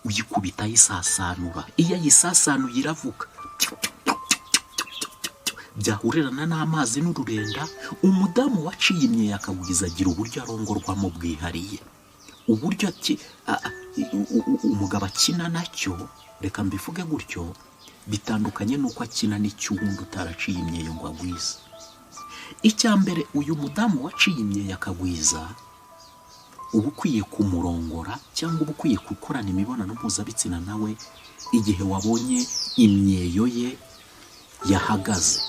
uyikubita yisasanura, iyo yisasanuye iravuga, byahurirana n'amazi n'ururenda. Umudamu waciye imyeyo akabwiza agira uburyo arongorwamo bwihariye, uburyo umugabo akina nacyo, reka mbivuge gutyo, bitandukanye nuko akina n'icyundi utaraciye imyeyo ngo agwize. Icya mbere, uyu mudamu waciye imyeyo akagwiza, uba ukwiye kumurongora cyangwa uba ukwiye gukorana imibonano mpuzabitsina nawe igihe wabonye imyeyo ye yahagaze.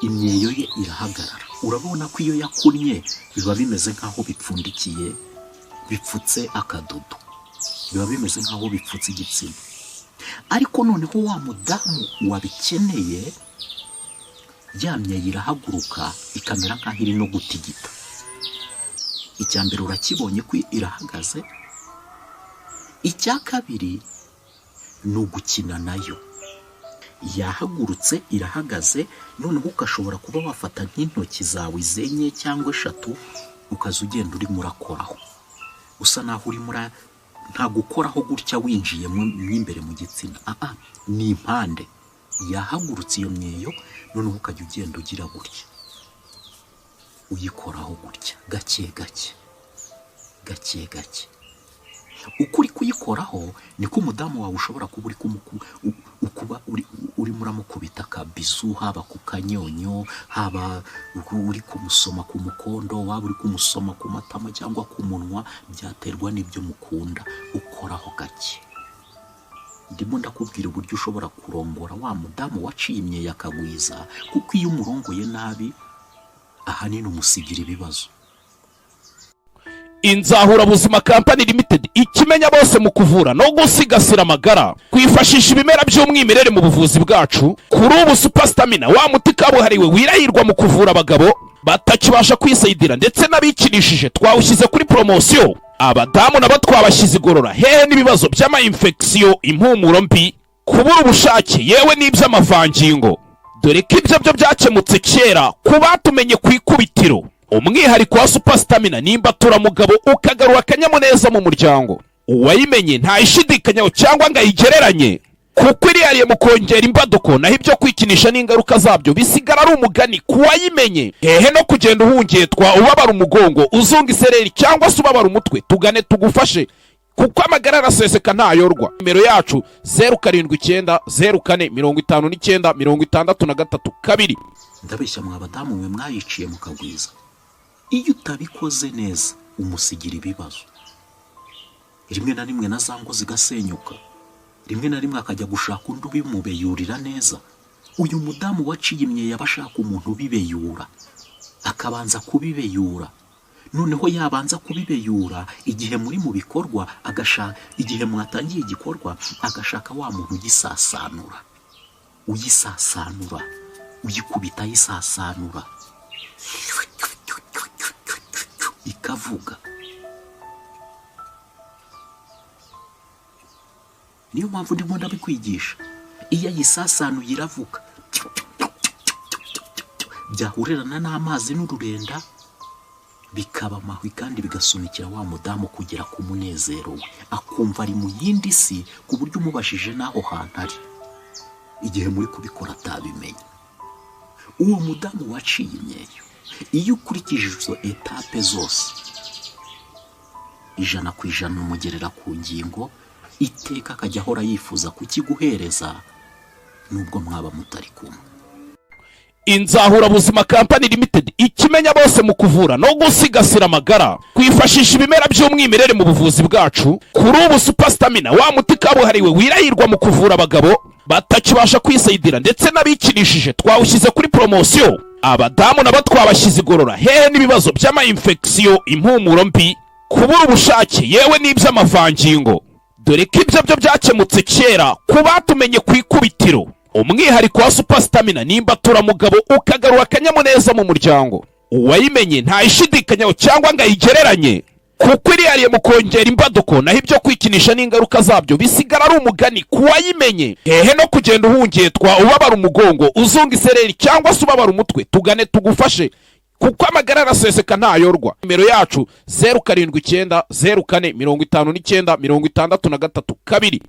Imyeyo ye irahagarara, urabona ko iyo yakunnye biba bimeze nk'aho bipfundikiye, bipfutse akadodo, biba bimeze nk'aho bipfutse igitsina. Ariko noneho wa mudamu wabikeneye, ya myeyo irahaguruka ikamera nk'aho iri no gutigita. Icya mbere urakibonye ko irahagaze. Icya kabiri ni ugukina nayo. Yahagurutse irahagaze, noneho ukashobora kuba wafata nk'intoki zawe zenye cyangwa eshatu ukaza ugenda urimo urakoraho, usa naho urimo nta gukoraho gutya winjiye mo imbere mu gitsina. Ni impande. Yahagurutse iyo myeyo, noneho ukajya ugenda ugira gutya, uyikoraho gutya gake gake gake gake. Uko uri kuyikoraho niko umudamu wawe ushobora kuba urimo uramukubita akabizu, haba ku kanyonyo, haba uri kumusoma ku mukondo, waba uri kumusoma ku matama cyangwa ku munwa, byaterwa n'ibyo mukunda. Ukoraho gake. Ndimo ndakubwira uburyo ushobora kurongora wa mudamu waciye imyeyo akagwiza, kuko iyo umurongoye nabi ahanini umusigira ibibazo. Inzahura Buzima Company Limited, ikimenya bose mu kuvura no gusigasira amagara, kwifashisha ibimera by'umwimerere mu buvuzi bwacu. Kuri ubu Super Stamina, wa muti kabuhariwe wirahirwa mu kuvura abagabo batakibasha kwisayidira ndetse n'abikinishije, twawushyize kuri promosiyo. Abadamu nabo twabashyize igorora, hehe n'ibibazo by'ama infection, impumuro mbi, kubura ubushake, yewe n'iby'amavangingo. Dore ko ibyo byo byakemutse kera ku batumenye ku ikubitiro. Umwihariko wa Super Stamina nimba turamugabo ukagarura akanyamuneza mu muryango. Uwayimenye ntayishidikanyaho cyangwa ngo ayigereranye, kuko irihariye mu kongera imbaduko, naho ibyo kwikinisha n'ingaruka zabyo bisigara ari umugani ku wayimenye. Hehe no kugenda uhungetwa, ubabara umugongo, uzunga isereri cyangwa se ubabara umutwe, tugane tugufashe, kuko amagara araseseka ntayorwa. Nimero yacu 079 04 59 63 Ndabeshya mwa badamu mwe mwayiciye mukagwiza. Iyo utabikoze neza umusigira ibibazo. Rimwe na rimwe na zango zigasenyuka, rimwe na rimwe akajya gushaka undi ubimubeyurira neza. Uyu mudamu waciye imyeyo abashaka umuntu ubibeyura, akabanza kubibeyura, noneho yabanza kubibeyura igihe muri mu bikorwa, igihe mwatangiye igikorwa agashaka wa muntu uyisasanura, uyikubita yisasanura, ikavuga. Niyo mpamvu ndimo ndabikwigisha. Iyo yisasanuye iravuga, byahurirana n'amazi n'ururenda, bikaba amahwi kandi bigasunikira wa mudamu kugera ku munezero we, akumva ari mu yindi si, ku buryo umubashije n'aho hantu ari igihe muri kubikora atabimenya. Uwo mudamu waciye imyeyo, iyo ukurikije izo etape zose 100% umugerera ku ngingo, iteka akajya ahora yifuza kukiguhereza nubwo mwaba mutari kumwe. Inzahura Buzima Company Limited, ikimenya bose mu kuvura no gusigasira amagara, kwifashisha ibimera by'umwimerere mu buvuzi bwacu. Kuri ubu Super Stamina, wa muti kabuhariwe wirahirwa mu kuvura abagabo batakibasha kwisayidira ndetse n'abikinishije, twawushyize kuri promosiyo. Abadamu nabo twabashyize igorora, hehe n'ibibazo by'ama infection, impumuro mbi, kubura ubushake, yewe n'iby'amavangingo. Dore ko ibyo byo byakemutse kera ku batumenye ku ikubitiro. Umwihariko wa Super Stamina nimba turamugabo ukagarura akanyamuneza mu muryango. Uwayimenye ntayishidikanyaho cyangwa ngo ayigereranye, kuko irihariye mu kongera imbaduko, naho ibyo kwikinisha n'ingaruka zabyo bisigara ari umugani ku wayimenye. Hehe no kugenda uhungetwa, ubabara umugongo, uzunga isereri cyangwa se ubabara umutwe, tugane tugufashe, kuko amagara araseseka ntayorwa. Nimero yacu 0790405963 2.